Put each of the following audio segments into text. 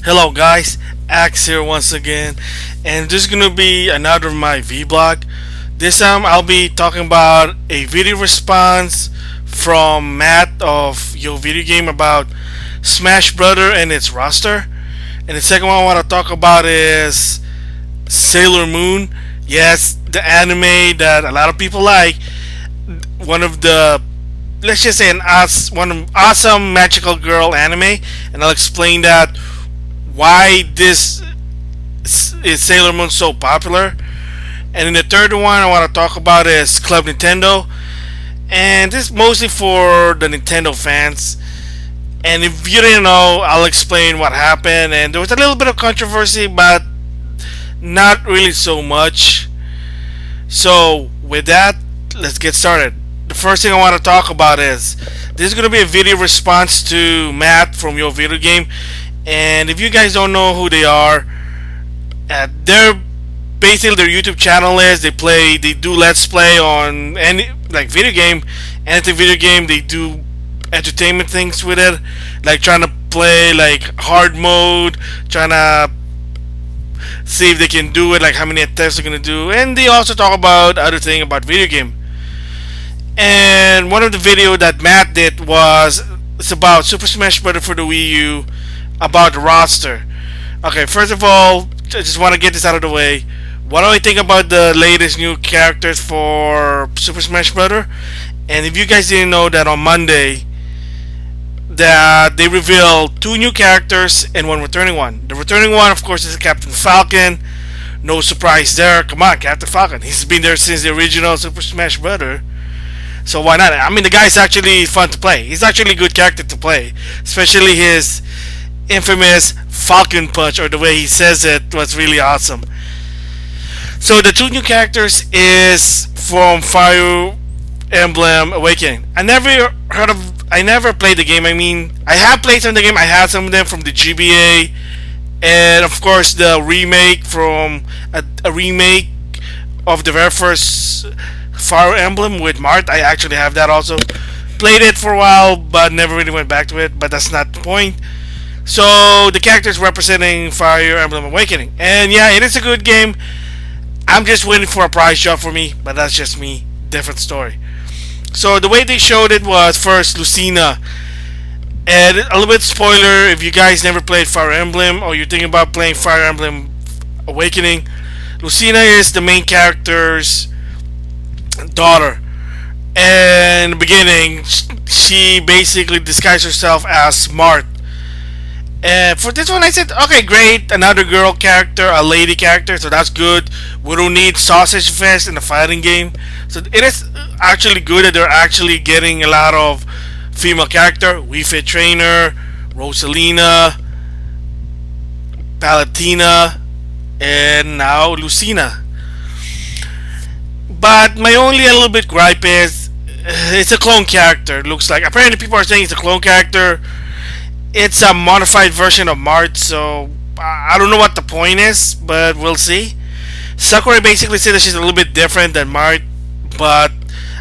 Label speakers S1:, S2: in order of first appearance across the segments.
S1: Hello guys, Axe here once again, and this is gonna be another of my vlog. This time I'll be talking about a video response from Matt of Yo Video Game about Smash Brother and its roster. And the second one I want to talk about is Sailor Moon. Yes, the anime that a lot of people like. One of the, let's just say, one of awesome magical girl anime, and I'll explain that why this is Sailor Moon so popular. And then the third one I want to talk about is Club Nintendo, and this is mostly for the Nintendo fans. And if you didn't know, I'll explain what happened. And there was a little bit of controversy, but not really so much. So with that, let's get started. The first thing I want to talk about is this is going to be a video response to Matt from Your Video Game. And if you guys don't know who they are, they're basically, their YouTube channel is they do let's play on any like video game, anything video game. They do entertainment things with it, like trying to play like hard mode, trying to see if they can do it, like how many attempts they're gonna do. And they also talk about other thing about video game. And one of the video that Matt did was it's about Super Smash Bros. For the Wii U, about the roster. Okay, first of all, I just want to get this out of the way. What do I think about the latest new characters for Super Smash Bros.? And if you guys didn't know, that on Monday that they revealed two new characters and one returning one. The returning one, of course, is Captain Falcon. No surprise there. Come on, Captain Falcon. He's been there since the original Super Smash Bros. So why not? I mean, the guy's actually fun to play. He's actually a good character to play, especially his infamous Falcon Punch, or the way he says it, was really awesome. So the two new characters is from Fire Emblem Awakening. I never played the game. I mean, I have played some of the game. I had some of them from the GBA, and of course the remake from a remake of the very first Fire Emblem with Mart. I actually have that also. Played it for a while, but never really went back to it. But that's not the point. So the characters representing Fire Emblem Awakening, and yeah, it is a good game. I'm just waiting for a prize drop for me, but that's just me. Different story. So the way they showed it was first Lucina, and a little bit spoiler if you guys never played Fire Emblem or you're thinking about playing Fire Emblem Awakening. Lucina is the main character's daughter, and in the beginning she basically disguised herself as Smart. And for this one, I said, okay, great, another girl character, a lady character, so that's good. We don't need Sausage Fest in the fighting game. So it is actually good that they're actually getting a lot of female character. Wii Fit Trainer, Rosalina, Palatina, and now Lucina. But my only a little bit gripe is it's a clone character. It looks like, apparently people are saying it's a clone character. It's a modified version of Mart, so I don't know what the point is, but we'll see. Sakurai basically said that she's a little bit different than Mart, but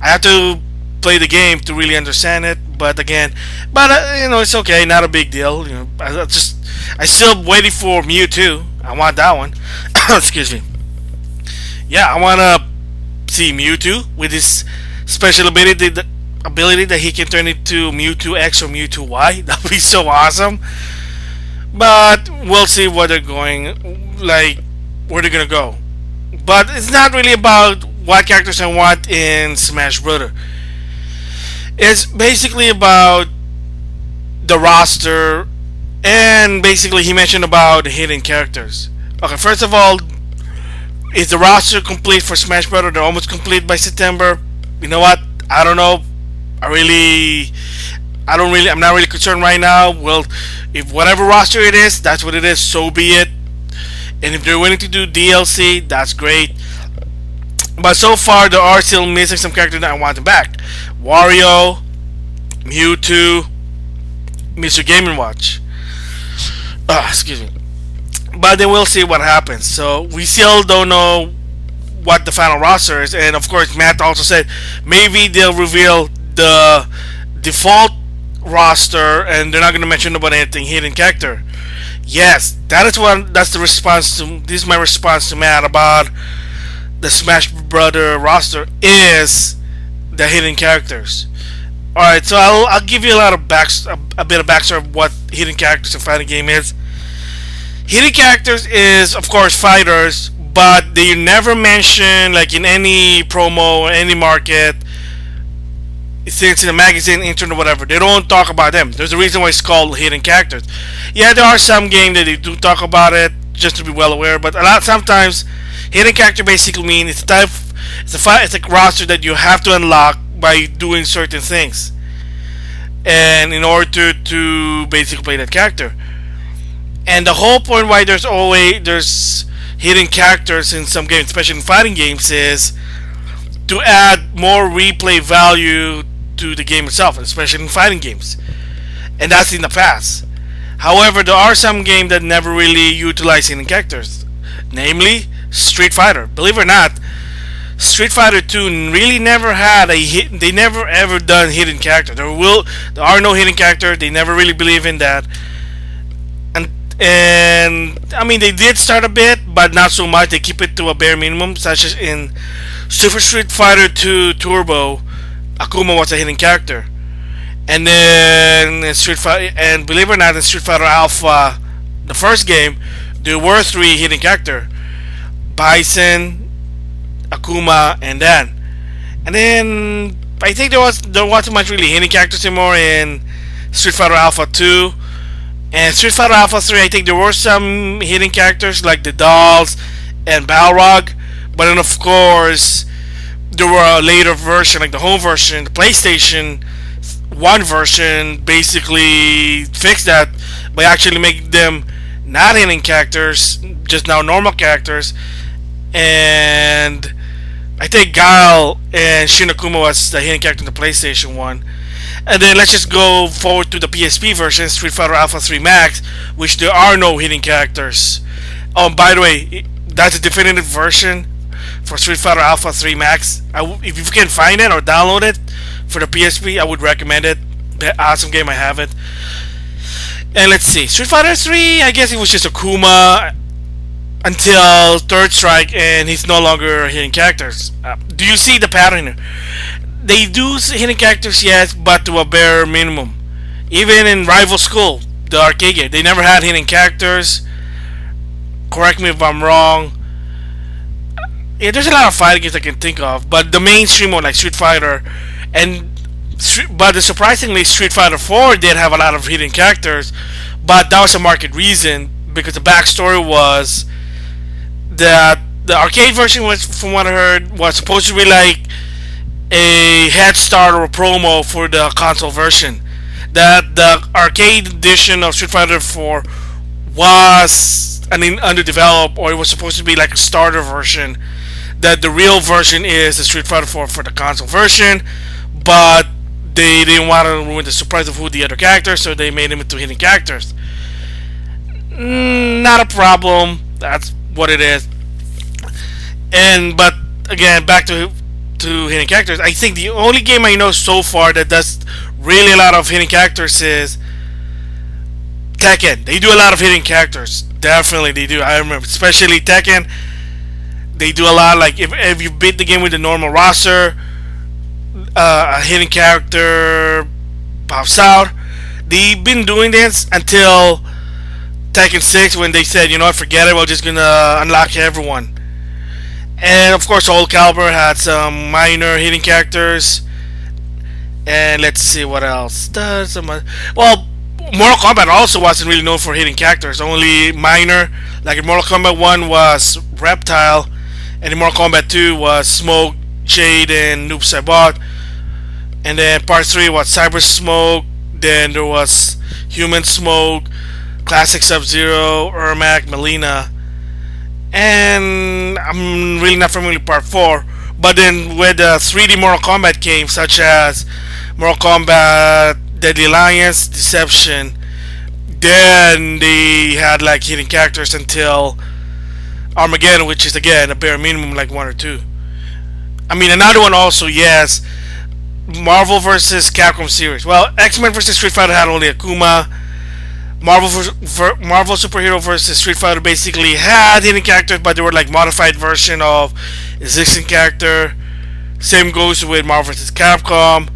S1: I have to play the game to really understand it. But again, it's okay, not a big deal. I still waiting for Mewtwo. I want that one. Excuse me. Yeah, I want to see Mewtwo with his special ability that he can turn into Mewtwo X or Mewtwo Y. That would be so awesome. But we'll see where they're going, like where they're gonna go. But it's not really about what characters I want in Smash Bros. It's basically about the roster, and basically he mentioned about the hidden characters. Okay, first of all, is the roster complete for Smash Bros? They're almost complete by September. You know what? I don't know. I'm not really concerned right now. Well, if whatever roster it is, that's what it is, so be it. And if they're willing to do DLC, that's great. But so far, there are still missing some characters that I want them back. Wario, Mewtwo, Mr. Game & Watch. Excuse me. But then we'll see what happens. So we still don't know what the final roster is. And of course, Matt also said maybe they'll reveal the default roster and they're not going to mention about anything hidden character. Yes, that is what. That's the response to. This is my response to Matt about the Smash Brother roster is the hidden characters. All right, so I'll give you a lot of a bit of backstory of what hidden characters in fighting game is. Hidden characters is of course fighters, but they never mention like in any promo or any market. Since in the magazine, internet, whatever, they don't talk about them. There's a reason why it's called hidden characters. Yeah, there are some games that they do talk about it, just to be well aware. But a lot sometimes, hidden character basically means it's type, it's a roster that you have to unlock by doing certain things, and in order to basically play that character. And the whole point why there's hidden characters in some games, especially in fighting games, is to add more replay value to the game itself, especially in fighting games. And that's in the past. However, there are some games that never really utilize hidden characters, namely Street Fighter. Believe it or not, Street Fighter 2 really never had a hit. They never ever done hidden character. There are no hidden character. They never really believe in that. And I mean, they did start a bit, but not so much. They keep it to a bare minimum, such as in Super Street Fighter 2 Turbo, Akuma was a hidden character. And then in Street Fighter, and believe it or not, in Street Fighter Alpha, the first game, there were three hidden characters: Bison, Akuma, and Dan. And then I think there wasn't much really hidden characters anymore in Street Fighter Alpha 2. And Street Fighter Alpha 3, I think there were some hidden characters like the dolls and Balrog. But then, of course, there were a later version, like the home version, the PlayStation 1 version, basically fixed that by actually making them not hidden characters, just now normal characters. And I think Guile and Shin Akuma was the hidden character in the PlayStation 1. And then let's just go forward to the PSP version, Street Fighter Alpha 3 Max, which there are no hidden characters. By the way, that's a definitive version for Street Fighter Alpha 3 Max. If you can find it or download it for the PSP, I would recommend it. Awesome game, I have it. And let's see, Street Fighter 3, I guess it was just Akuma until Third Strike, and he's no longer hidden characters. Do you see the pattern here? They do hidden characters, yes, but to a bare minimum. Even in Rival School, the arcade game, they never had hidden characters. Correct me if I'm wrong. Yeah, there's a lot of fighting games I can think of, but the mainstream one like Street Fighter, but surprisingly, Street Fighter 4 did have a lot of hidden characters, but that was a market reason because the backstory was that the arcade version was, from what I heard, was supposed to be like a head start or a promo for the console version. That the arcade edition of Street Fighter 4 was underdeveloped, or it was supposed to be like a starter version. That the real version is the Street Fighter 4 for the console version, but they didn't want to ruin the surprise of who the other characters, so they made them into hidden characters. Not a problem. That's what it is. But again, back to hidden characters. I think the only game I know so far that does really a lot of hidden characters is Tekken. They do a lot of hidden characters. Definitely they do. I remember, especially Tekken. They do a lot. Like if you beat the game with the normal roster, a hidden character pops out. They've been doing this until Tekken 6 when they said, you know what, forget it. We're just gonna unlock everyone. And of course, Soul Calibur had some minor hidden characters. And let's see what else. Well, Mortal Kombat also wasn't really known for hidden characters, only minor. Like in Mortal Kombat 1 was Reptile, and in Mortal Kombat 2 was Smoke, Jade, and Noob Saibot. And then Part 3 was Cyber Smoke, then there was Human Smoke, Classic Sub-Zero, Ermac, Melina. And I'm really not familiar with Part 4. But then when the 3D Mortal Kombat came, such as Mortal Kombat Deadly Alliance, Deception, then they had like hidden characters until Armageddon, which is again a bare minimum like 1 or 2. I mean, another one also, yes, Marvel vs. Capcom series. Well, X-Men vs. Street Fighter had only Akuma, Marvel Superhero versus Street Fighter basically had hidden characters, but they were like modified version of existing character. Same goes with Marvel vs. Capcom,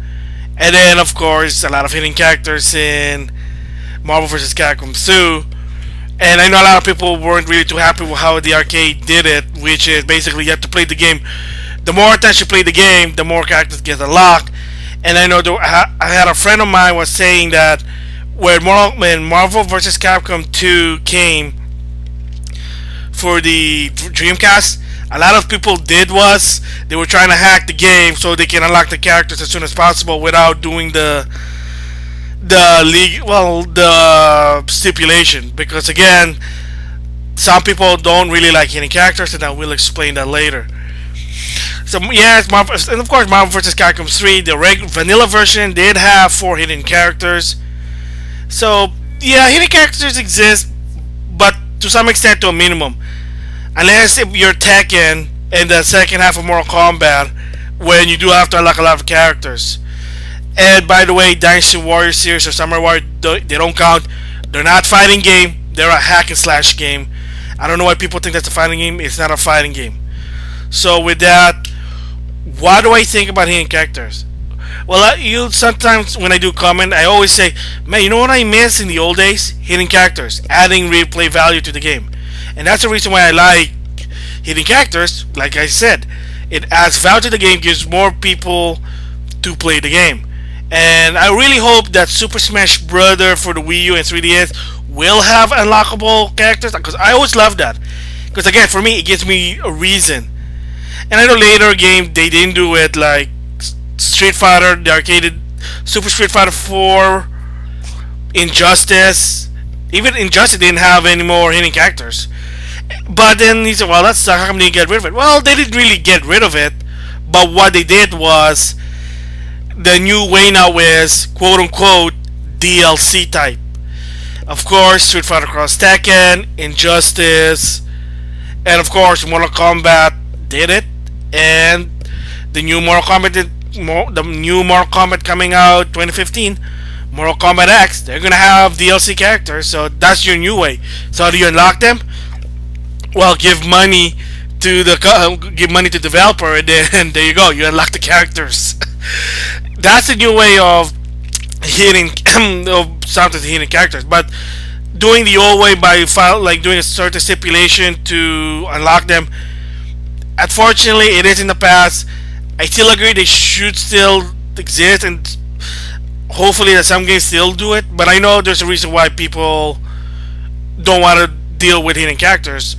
S1: and then of course a lot of hidden characters in Marvel vs. Capcom 2. And I know a lot of people weren't really too happy with how the arcade did it, which is basically you have to play the game. The more times you play the game, the more characters get unlocked. And I know I had a friend of mine was saying that when Marvel vs. Capcom 2 came for the Dreamcast, a lot of people did was they were trying to hack the game so they can unlock the characters as soon as possible without doing the stipulation, because again some people don't really like hitting characters, and I will explain that later. So yes, and of course Marvel vs. Capcom 3, the vanilla version did have 4 hidden characters. So yeah, hidden characters exist, but to some extent to a minimum, unless if you're Tekken in the second half of Mortal Kombat, when you do have to unlock a lot of characters. And by the way, Dynasty Warrior series or Samurai Warrior, they don't count. They're not fighting game. They're a hack and slash game. I don't know why people think that's a fighting game. It's not a fighting game. So with that, what do I think about hidden characters? Well, you sometimes when I do comment, I always say, man, you know what I miss in the old days? Hidden characters, adding replay value to the game. And that's the reason why I like hidden characters. Like I said, it adds value to the game, gives more people to play the game. And I really hope that Super Smash Brother for the Wii U and 3DS will have unlockable characters, because I always love that. Because again, for me, it gives me a reason. And I know later game they didn't do it, like Street Fighter, the arcade, Super Street Fighter 4, Injustice. Even Injustice didn't have any more hidden characters. But then he said, well, that's how come they get rid of it? Well, they didn't really get rid of it, but what they did was the new way now is quote unquote DLC type. Of course, Street Fighter Cross Tekken, Injustice, and of course Mortal Kombat did it, and the new Mortal Kombat the new Mortal Kombat coming out 2015, Mortal Kombat X, they're gonna have DLC characters. So that's your new way. So how do you unlock them? Well, give money to the developer, and then there you go, you unlock the characters. That's a new way of hitting of something hitting characters. But doing the old way by doing a certain stipulation to unlock them, unfortunately, it is in the past. I still agree they should still exist, and hopefully that some games still do it. But I know there's a reason why people don't want to deal with hidden characters.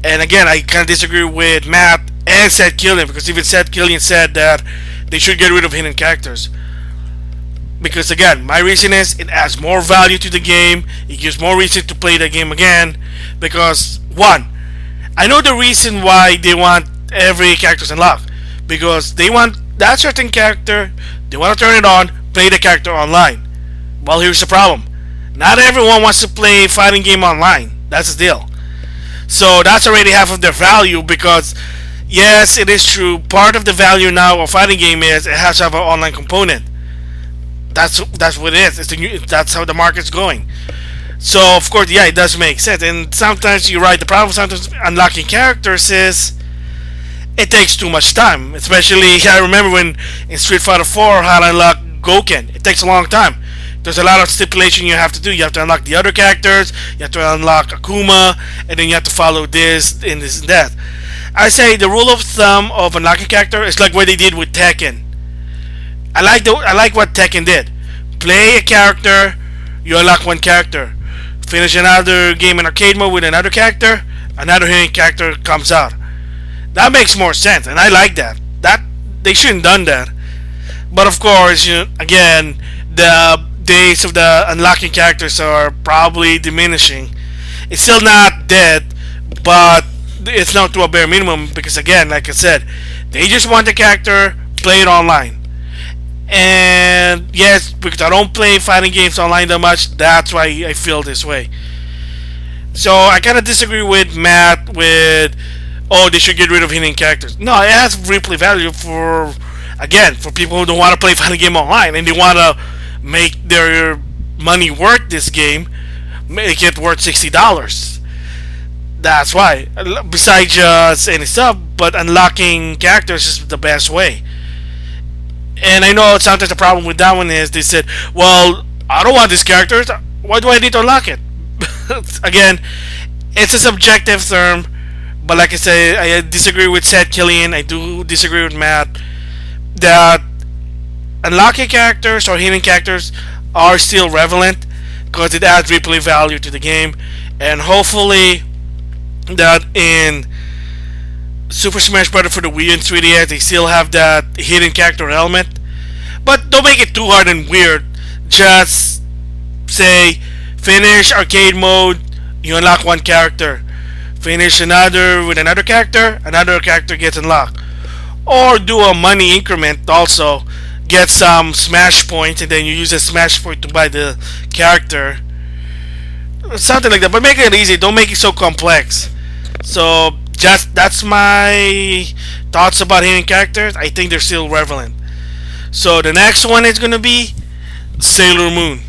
S1: And again, I kind of disagree with Matt and Seth Killian, because even Seth Killian said that they should get rid of hidden characters. Because again, my reason is it adds more value to the game. It gives more reason to play the game again. Because one, I know the reason why they want every character unlocked. Because they want that certain character, they want to turn it on, play the character online. Well, here's the problem. Not everyone wants to play a fighting game online. That's the deal. So that's already half of their value, because yes, it is true. Part of the value now of fighting game is it has to have an online component. That's what it is. That's how the market's going. So of course, yeah, it does make sense. And sometimes you're right. The problem sometimes unlocking characters is it takes too much time. Especially I remember when in Street Fighter 4 how to unlock Gouken. It takes a long time. There's a lot of stipulation you have to do. You have to unlock the other characters. You have to unlock Akuma, and then you have to follow this and this and that. I say the rule of thumb of unlocking character is like what they did with Tekken. I like what Tekken did. Play a character, you unlock one character. Finish another game in arcade mode with another character, another hidden character comes out. That makes more sense, and I like that. That they shouldn't done that. But of course, again, the days of the unlocking characters are probably diminishing. It's still not dead, but it's not to a bare minimum, because again, like I said, they just want the character, play it online. And yes, because I don't play fighting games online that much, that's why I feel this way. So I kind of disagree with Matt with, oh, they should get rid of hidden characters. No, it has replay value for, again, for people who don't want to play fighting game online and they want to make their money worth this game. make it worth $60. That's why. Besides just any stuff, but unlocking characters is the best way. And I know sometimes the problem with that one is they said, well, I don't want these characters. Why do I need to unlock it? Again, it's a subjective term. But like I say, I disagree with Seth Killian. I do disagree with Matt that unlocking characters or hidden characters are still relevant because it adds replay value to the game. And hopefully that in Super Smash Bros. For the Wii and 3DS, they still have that hidden character element. But don't make it too hard and weird. Just say, finish arcade mode, you unlock one character. Finish another with another character gets unlocked. Or do a money increment also. Get some Smash points and then you use a Smash point to buy the character. Something like that. But make it easy. Don't make it so complex. So just that's my thoughts about hidden characters. I think they're still relevant. So the next one is gonna be Sailor Moon.